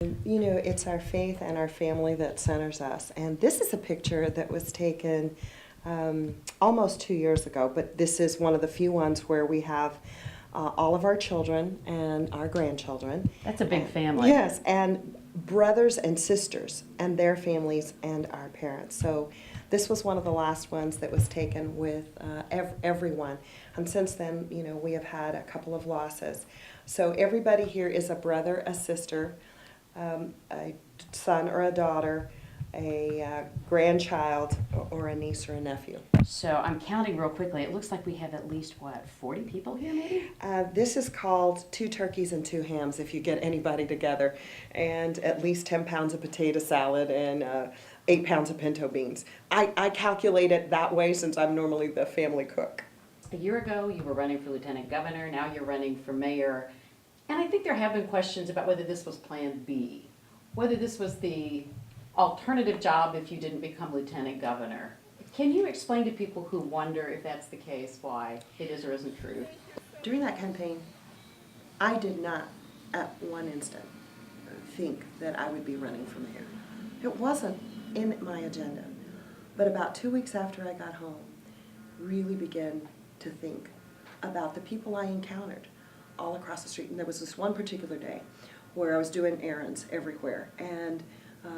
You know, it's our faith and our family that centers us. And this is a picture that was taken almost 2 years ago, but this is one of the few ones where we have all of our children and our grandchildren. That's a big family. Yes, and brothers and sisters and their families and our parents. So this was one of the last ones that was taken with everyone. And since then, you know, we have had a couple of losses. So everybody here is a brother, a sister, a son or a daughter, a grandchild, or a niece or a nephew. So I'm counting real quickly. It looks like we have at least, what, 40 people here maybe? This is called 2 turkeys and 2 hams if you get anybody together, and at least 10 pounds of potato salad and 8 pounds of pinto beans. I calculate it that way since I'm normally the family cook. A year ago, you were running for lieutenant governor. Now you're running for mayor. And I think there have been questions about whether this was Plan B, whether this was the alternative job if you didn't become lieutenant governor. Can you explain to people who wonder if that's the case, why it is or isn't true? During that campaign, I did not at one instant think that I would be running for mayor. It wasn't in my agenda. But about 2 weeks after I got home, really began to think about the people I encountered all across the street. And there was this one particular day where I was doing errands everywhere, and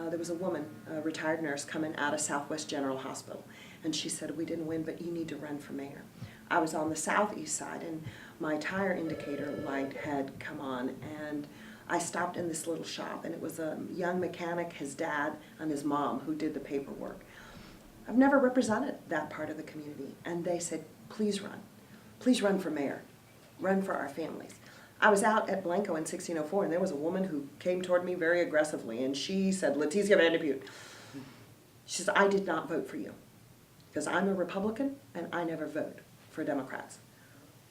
there was a woman, a retired nurse, coming out of Southwest General Hospital, and she said, "We didn't win, but you need to run for mayor." I was on the southeast side, and my tire indicator light had come on, and I stopped in this little shop, and it was a young mechanic, his dad, and his mom who did the paperwork. I've never represented that part of the community, and they said, "Please run. Please run for mayor. Run for our families." I was out at Blanco in 1604, and there was a woman who came toward me very aggressively, and she said, "Leticia Van de Putte." She says, "I did not vote for you, because I'm a Republican, and I never vote for Democrats.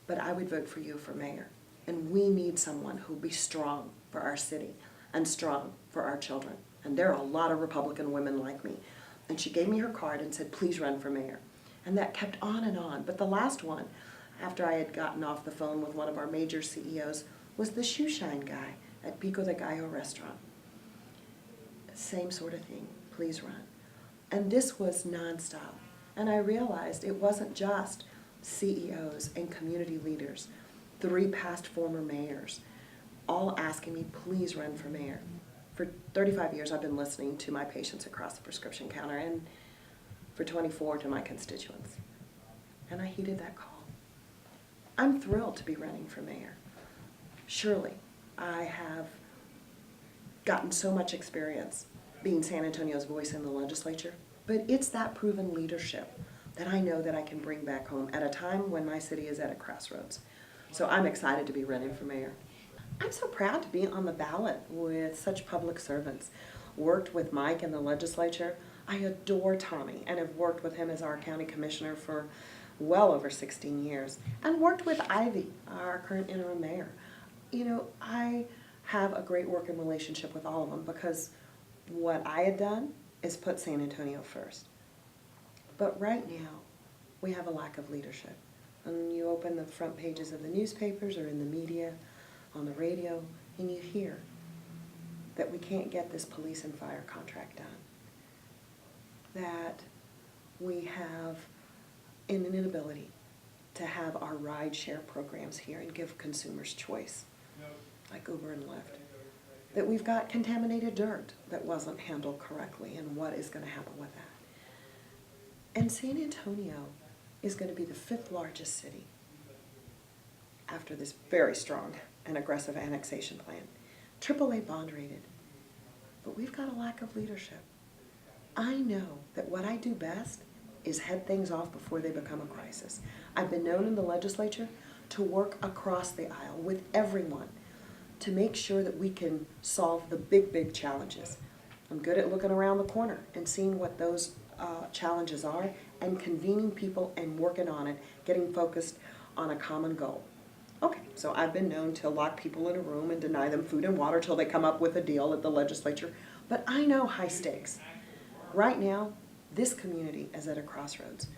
But I would vote for you for mayor, and we need someone who'll be strong for our city and strong for our children. And there are a lot of Republican women like me." And she gave me her card and said, "Please run for mayor." And that kept on. But the last one, after I had gotten off the phone with one of our major CEOs, was the shoe shine guy at Pico de Gallo restaurant. Same sort of thing, "Please run." And this was nonstop. And I realized it wasn't just CEOs and community leaders, 3 past former mayors, all asking me, "Please run for mayor." For 35 years, I've been listening to my patients across the prescription counter, and for 24 to my constituents. And I heeded that call. I'm thrilled to be running for mayor. Surely, I have gotten so much experience being San Antonio's voice in the legislature, but it's that proven leadership that I know that I can bring back home at a time when my city is at a crossroads. So I'm excited to be running for mayor. I'm so proud to be on the ballot with such public servants. Worked with Mike in the legislature. I adore Tommy and have worked with him as our county commissioner for well over 16 years, and worked with Ivy, our current interim mayor. You know, I have a great working relationship with all of them because what I had done is put San Antonio first. But right now, we have a lack of leadership. And you open the front pages of the newspapers or in the media, on the radio, and you hear that we can't get this police and fire contract done. That we have an inability to have our ride share programs here and give consumers choice, like Uber and Lyft. That we've got contaminated dirt that wasn't handled correctly, and what is going to happen with that. And San Antonio is going to be the 5th largest city after this very strong and aggressive annexation plan. AAA bond rated. But we've got a lack of leadership. I know that what I do best is head things off before they become a crisis. I've been known in the legislature to work across the aisle with everyone to make sure that we can solve the big challenges. I'm good at looking around the corner and seeing what those challenges are and convening people and working on it, getting focused on a common goal. Okay, so I've been known to lock people in a room and deny them food and water till they come up with a deal at the legislature, but I know high stakes. Right now, this community is at a crossroads.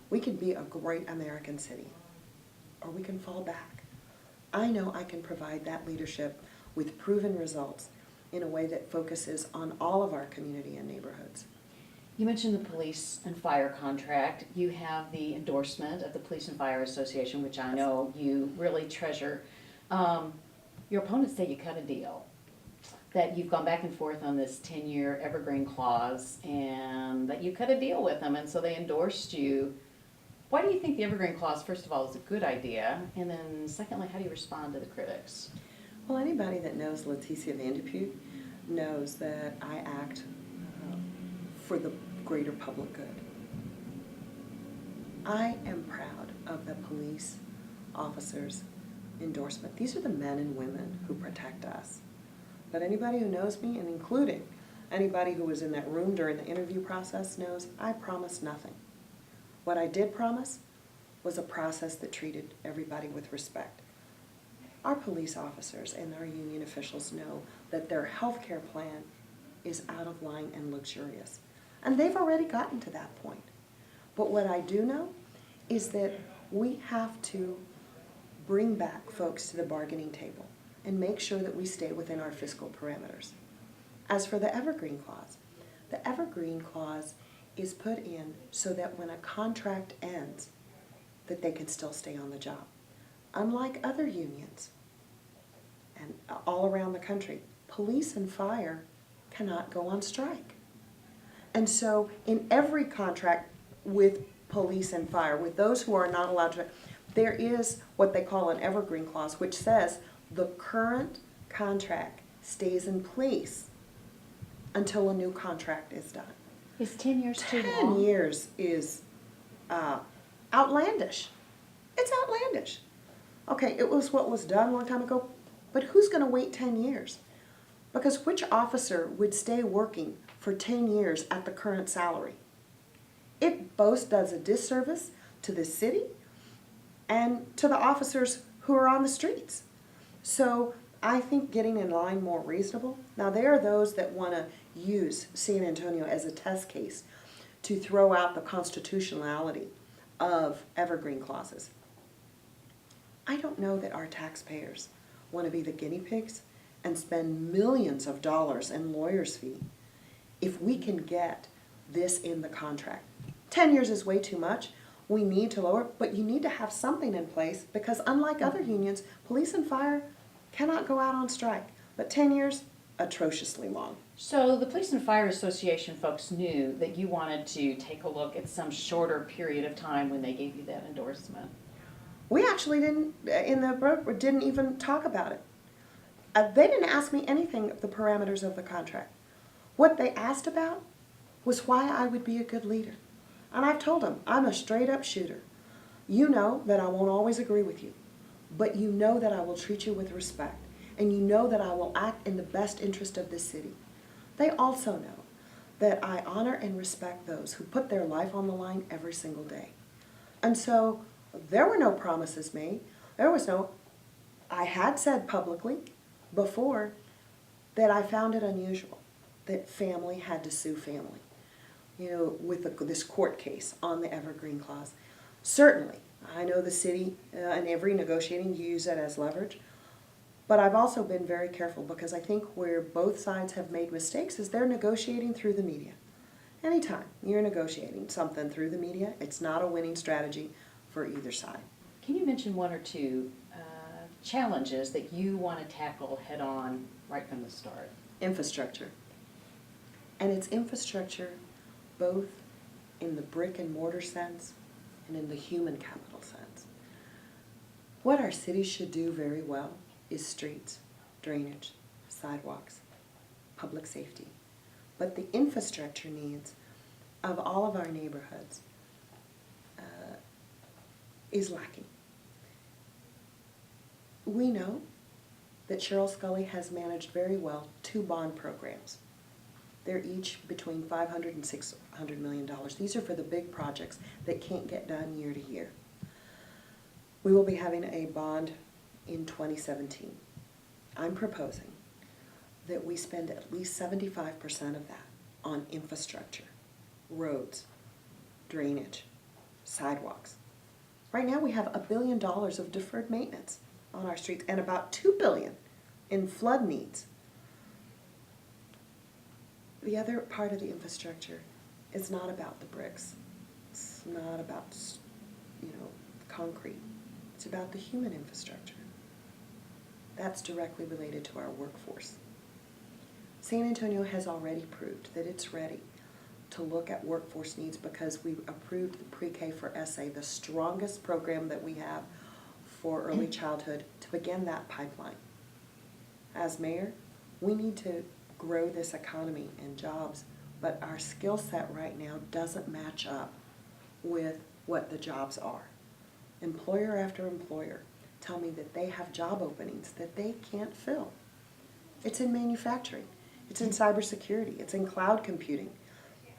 We can be a great American city, or we can fall back. I know I can provide that leadership with proven results in a way that focuses on all of our community and neighborhoods. You mentioned the police and fire contract. You have the endorsement of the Police and Fire Association, which I know you really treasure. Your opponents say you cut a deal, that you've gone back and forth on this 10-year evergreen clause, and that you cut a deal with them, and so they endorsed you. Why do you think the evergreen clause, first of all, is a good idea? And then secondly, how do you respond to the critics? Well, anybody that knows Leticia Van de Putte knows that I act for the greater public good. I am proud of the police officers' endorsement. These are the men and women who protect us. But anybody who knows me, and including anybody who was in that room during the interview process, knows I promised nothing. What I did promise was a process that treated everybody with respect. Our police officers and our union officials know that their health care plan is out of line and luxurious. And they've already gotten to that point. But what I do know is that we have to bring back folks to the bargaining table and make sure that we stay within our fiscal parameters. As for the evergreen clause is put in so that when a contract ends, that they can still stay on the job. Unlike other unions, and all around the country, police and fire cannot go on strike. And so in every contract with police and fire, with those who are not allowed to, there is what they call an evergreen clause, which says the current contract stays in place until a new contract is done. Is 10 years too 10 long? years is outlandish. It's outlandish. Okay, it was what was done a long time ago, but who's going to wait 10 years? Because which officer would stay working for 10 years at the current salary? It both does a disservice to the city and to the officers who are on the streets. So I think getting in line more reasonable. Now there are those that want to use San Antonio as a test case to throw out the constitutionality of evergreen clauses. I don't know that our taxpayers want to be the guinea pigs and spend millions of dollars in lawyers' fee if we can get this in the contract. 10 years is way too much. We need to lower, but you need to have something in place because unlike other unions, police and fire cannot go out on strike. But 10 years, atrociously long. So the Police and Fire Association folks knew that you wanted to take a look at some shorter period of time when they gave you that endorsement. We actually didn't even talk about it. They didn't ask me anything of the parameters of the contract. What they asked about was why I would be a good leader. And I've told them, I'm a straight up shooter. You know that I won't always agree with you, but you know that I will treat you with respect, and you know that I will act in the best interest of this city. They also know that I honor and respect those who put their life on the line every single day. And so there were no promises made. I had said publicly before that I found it unusual that family had to sue family, with this court case on the evergreen clause. Certainly, I know the city in every negotiating you use it as leverage, but I've also been very careful because I think where both sides have made mistakes is they're negotiating through the media. Anytime you're negotiating something through the media, it's not a winning strategy for either side. Can you mention one or two challenges that you want to tackle head on right from the start? Infrastructure. And it's infrastructure both in the brick and mortar sense and in the human capital sense. What our cities should do very well is streets, drainage, sidewalks, public safety. But the infrastructure needs of all of our neighborhoods is lacking. We know that Cheryl Scully has managed very well 2 bond programs. They're each between $500 and $600 million. These are for the big projects that can't get done year to year. We will be having a bond in 2017. I'm proposing that we spend at least 75% of that on infrastructure, roads, drainage, sidewalks. Right now we have $1 billion of deferred maintenance on our streets and about $2 billion in flood needs. The other part of the infrastructure is not about the bricks. It's not about, concrete. It's about the human infrastructure. That's directly related to our workforce. San Antonio has already proved that it's ready to look at workforce needs because we approved the Pre-K for SA, the strongest program that we have for early childhood, to begin that pipeline. As mayor, we need to grow this economy and jobs, but our skill set right now doesn't match up with what the jobs are. Employer after employer tell me that they have job openings that they can't fill. It's in manufacturing, it's in cybersecurity, it's in cloud computing,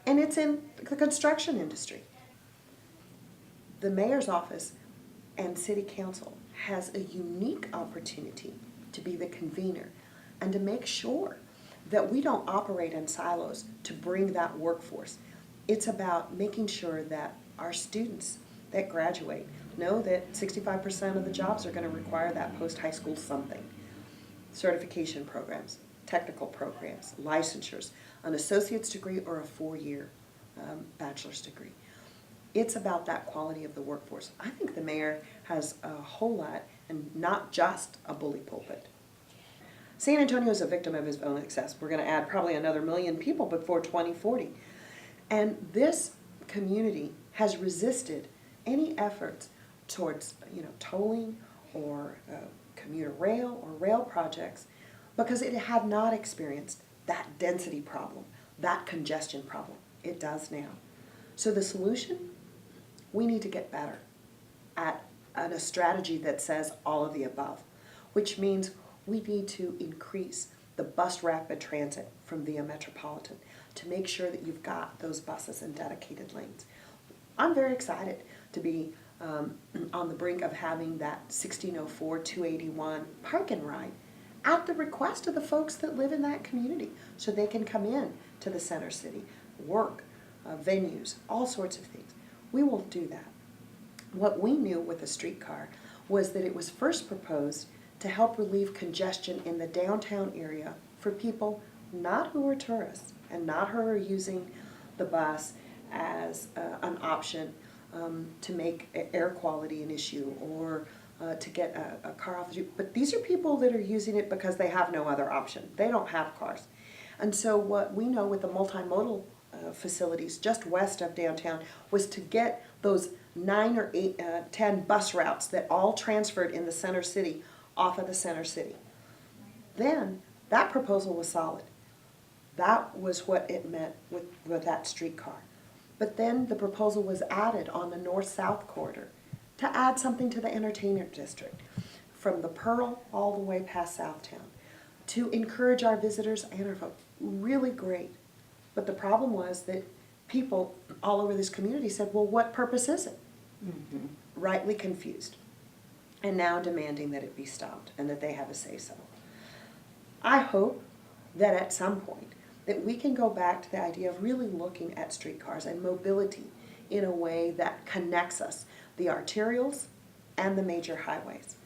and it's in the construction industry. The mayor's office and city council has a unique opportunity to be the convener and to make sure that we don't operate in silos to bring that workforce. It's about making sure that our students that graduate know that 65% of the jobs are going to require that post-high school something. Certification programs, technical programs, licensures, an associate's degree or a 4-year bachelor's degree. It's about that quality of the workforce. I think the mayor has a whole lot and not just a bully pulpit. San Antonio is a victim of his own success. We're going to add probably another 1 million people before 2040. And this community has resisted any efforts towards tolling or commuter rail or rail projects because it had not experienced that density problem, that congestion problem. It does now. So the solution, we need to get better at a strategy that says all of the above, which means we need to increase the bus rapid transit from Via Metropolitan to make sure that you've got those buses in dedicated lanes. I'm very excited to be on the brink of having that 1604 281 park and ride at the request of the folks that live in that community so they can come in to the center city, work, venues, all sorts of things. We will do that. What we knew with the streetcar was that it was first proposed to help relieve congestion in the downtown area for people not who are tourists and not who are using the bus as an option to make air quality an issue or to get a car off the street. But these are people that are using it because they have no other option. They don't have cars. And so what we know with the multimodal facilities just west of downtown was to get those 9 or 10 bus routes that all transferred in the center city off of the center city. Then that proposal was solid. That was what it meant with that streetcar. But then the proposal was added on the north-south corridor to add something to the entertainment district from the Pearl all the way past Southtown to encourage our visitors and our folks. Really great. But the problem was that people all over this community said, well, what purpose is it? Mm-hmm. Rightly confused. And now demanding that it be stopped and that they have a say-so. I hope that at some point that we can go back to the idea of really looking at streetcars and mobility in a way that connects us, the arterials and the major highways.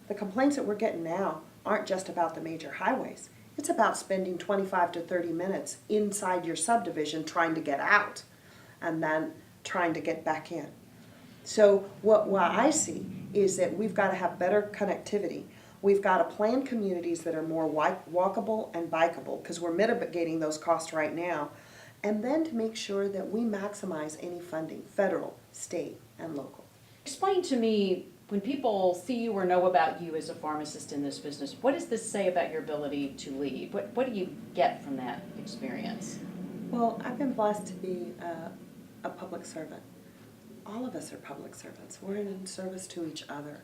The complaints that we're getting now aren't just about the major highways. It's about spending 25 to 30 minutes inside your subdivision trying to get out and then trying to get back in. So what I see is that we've got to have better connectivity. We've got to plan communities that are more walkable and bikeable because we're mitigating those costs right now. And then to make sure that we maximize any funding, federal, state, and local. Explain to me, when people see you or know about you as a pharmacist in this business, what does this say about your ability to lead? What do you get from that experience? Well, I've been blessed to be a public servant. All of us are public servants. We're in service to each other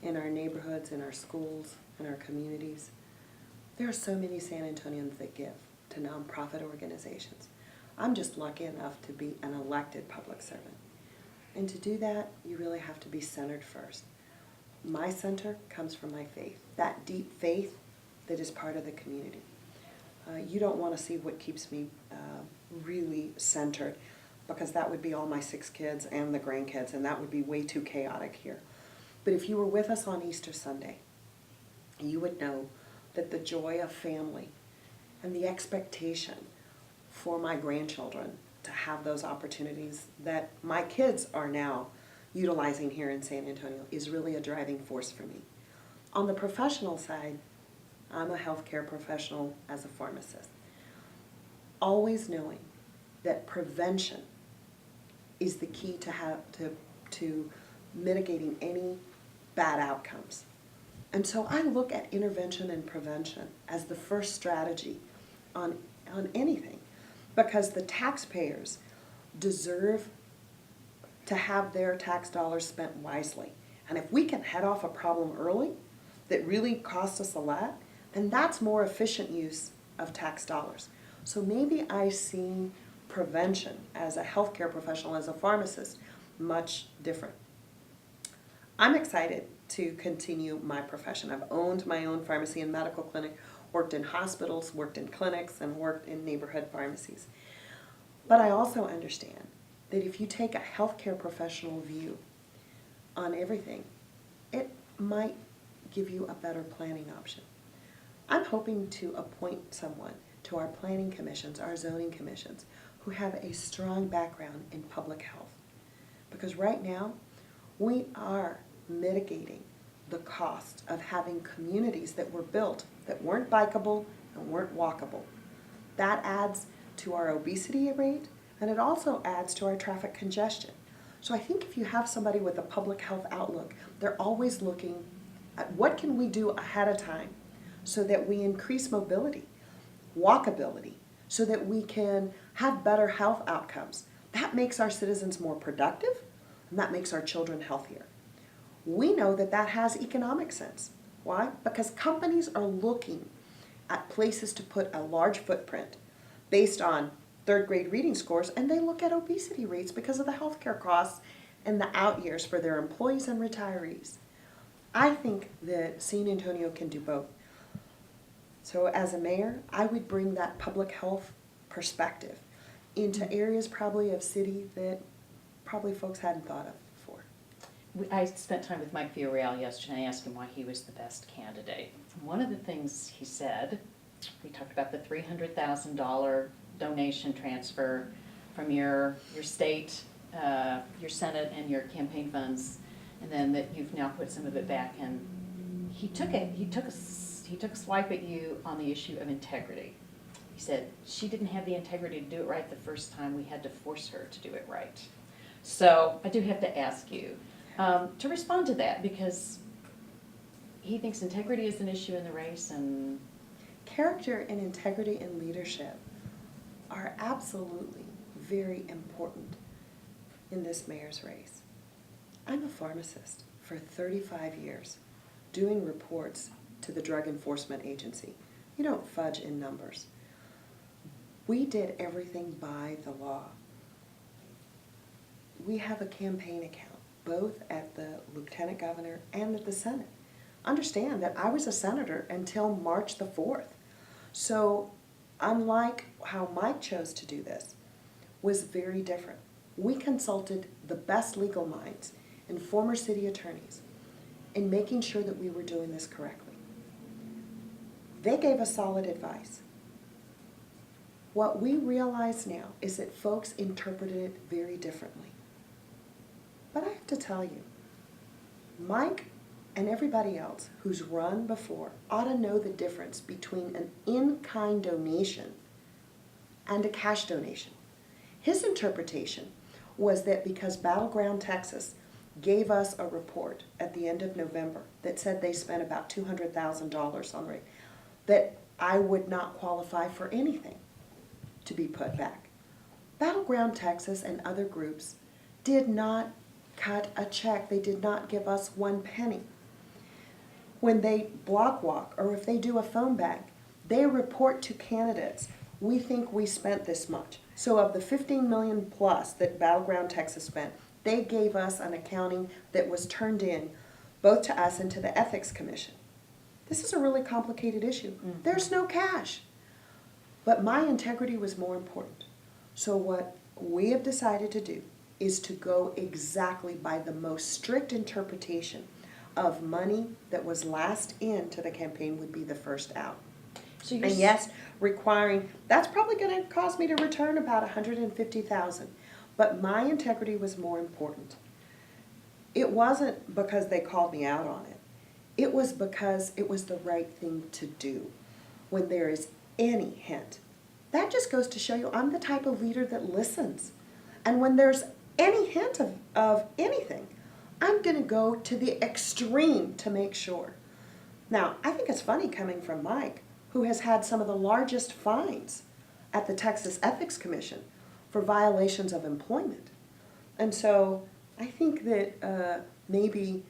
in our neighborhoods, in our schools, in our communities. There are so many San Antonians that give to nonprofit organizations. I'm just lucky enough to be an elected public servant. And to do that, you really have to be centered first. My center comes from my faith, that deep faith that is part of the community. You don't want to see what keeps me really centered, because that would be all my 6 kids and the grandkids, and that would be way too chaotic here. But if you were with us on Easter Sunday, you would know that the joy of family and the expectation for my grandchildren to have those opportunities that my kids are now utilizing here in San Antonio is really a driving force for me. On the professional side, I'm a healthcare professional as a pharmacist. Always knowing that prevention is the key to mitigating any bad outcomes. And so I look at intervention and prevention as the first strategy on anything, because the taxpayers deserve to have their tax dollars spent wisely. And if we can head off a problem early that really costs us a lot, then that's more efficient use of tax dollars. So maybe I see prevention as a healthcare professional, as a pharmacist, much different. I'm excited to continue my profession. I've owned my own pharmacy and medical clinic, worked in hospitals, worked in clinics, and worked in neighborhood pharmacies. But I also understand that if you take a healthcare professional view on everything, it might give you a better planning option. I'm hoping to appoint someone to our planning commissions, our zoning commissions, who have a strong background in public health. Because right now, we are mitigating the cost of having communities that were built that weren't bikeable and weren't walkable. That adds to our obesity rate, and it also adds to our traffic congestion. So I think if you have somebody with a public health outlook, they're always looking at what can we do ahead of time so that we increase mobility, walkability, so that we can have better health outcomes. That makes our citizens more productive, and that makes our children healthier. We know that that has economic sense. Why? Because companies are looking at places to put a large footprint based on third grade reading scores, and they look at obesity rates because of the healthcare costs and the out years for their employees and retirees. I think that San Antonio can do both. So as a mayor, I would bring that public health perspective into areas probably of city that probably folks hadn't thought of before. I spent time with Mike Villarreal yesterday and I asked him why he was the best candidate. One of the things he said, we talked about the $300,000 donation transfer from your state, your Senate, and your campaign funds, and then that you've now put some of it back in. He took a swipe at you on the issue of integrity. He said she didn't have the integrity to do it right the first time. We had to force her to do it right. So I do have to ask you to respond to that, because he thinks integrity is an issue in the race, and character and integrity in leadership are absolutely very important in this mayor's race. I'm a pharmacist for 35 years doing reports to the Drug Enforcement Agency. You don't fudge in numbers. We did everything by the law. We have a campaign account, both at the Lieutenant Governor and at the Senate. Understand that I was a senator until March the 4th. So unlike how Mike chose to do this, was very different. We consulted the best legal minds and former city attorneys in making sure that we were doing this correctly. They gave us solid advice. What we realize now is that folks interpreted it very differently. But I have to tell you, Mike and everybody else who's run before ought to know the difference between an in-kind donation and a cash donation. His interpretation was that because Battleground Texas gave us a report at the end of November that said they spent about $200,000 on rate, that I would not qualify for anything to be put back. Battleground Texas and other groups did not cut a check. They did not give us 1 penny. When they block walk or if they do a phone bank, they report to candidates, we think we spent this much. So of the $15 million plus that Battleground Texas spent, they gave us an accounting that was turned in both to us and to the Ethics Commission. This is a really complicated issue. Mm-hmm. There's no cash. But my integrity was more important. So what we have decided to do is to go exactly by the most strict interpretation of money that was last in to the campaign would be the first out. So you're And s- yes, that's probably gonna cause me to return about 150,000. But my integrity was more important. It wasn't because they called me out on it. It was because it was the right thing to do. When there is any hint, that just goes to show you I'm the type of leader that listens. And when there's any hint of anything, I'm gonna go to the extreme to make sure. Now, I think it's funny coming from Mike, who has had some of the largest fines at the Texas Ethics Commission for violations of employment. And so I think that maybe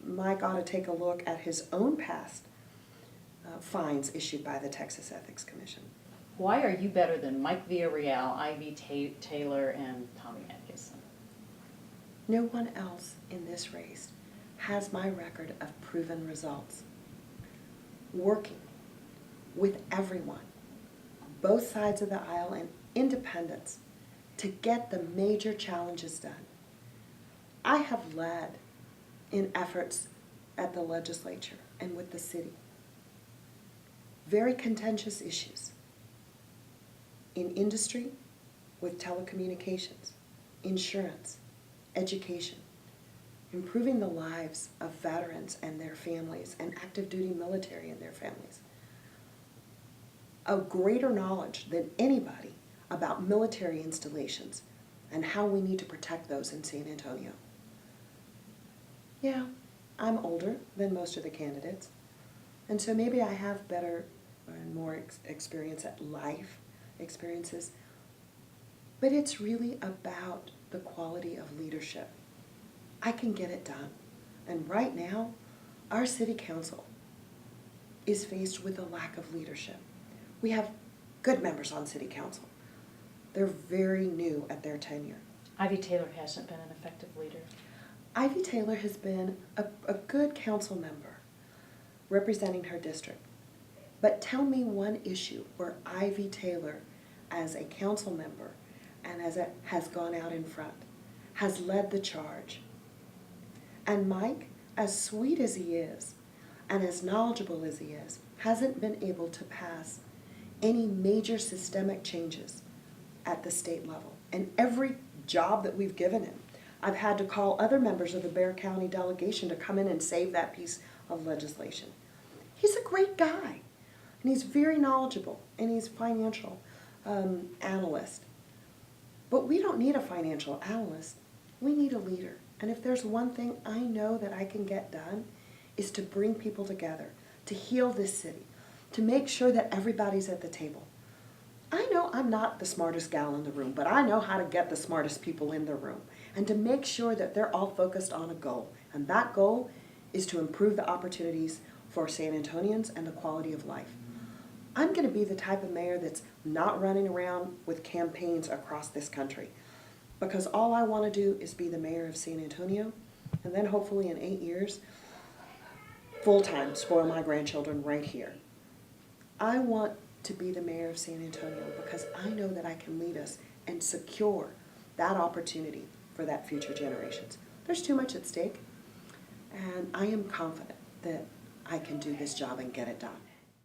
Mike ought to take a look at his own past fines issued by the Texas Ethics Commission. Why are you better than Mike Villarreal, Ivy Taylor, and Tommy Atkinson? No one else in this race has my record of proven results. Working with everyone, both sides of the aisle and independents, to get the major challenges done. I have led in efforts at the legislature and with the city. Very contentious issues in industry, with telecommunications, insurance, education, improving the lives of veterans and their families and active duty military and their families. A greater knowledge than anybody about military installations and how we need to protect those in San Antonio. Yeah, I'm older than most of the candidates, and so maybe I have better and more experience at life experiences, but it's really about the quality of leadership. I can get it done. And right now, our city council is faced with a lack of leadership. We have good members on city council. They're very new at their tenure. Ivy Taylor hasn't been an effective leader. Ivy Taylor has been a good council member representing her district. But tell me one issue where Ivy Taylor, as a council member and has gone out in front, has led the charge. And Mike, as sweet as he is and as knowledgeable as he is, hasn't been able to pass any major systemic changes at the state level. And every job that we've given him, I've had to call other members of the Bexar County delegation to come in and save that piece of legislation. He's a great guy, and he's very knowledgeable, and he's a financial analyst. But we don't need a financial analyst. We need a leader. And if there's one thing I know that I can get done, is to bring people together, to heal this city, to make sure that everybody's at the table. I know I'm not the smartest gal in the room, but I know how to get the smartest people in the room and to make sure that they're all focused on a goal. And that goal is to improve the opportunities for San Antonians and the quality of life. I'm going to be the type of mayor that's not running around with campaigns across this country, because all I want to do is be the mayor of San Antonio, and then hopefully in 8 years, full-time, spoil my grandchildren right here. I want to be the mayor of San Antonio because I know that I can lead us and secure that opportunity for that future generations. There's too much at stake, and I am confident that I can do this job and get it done.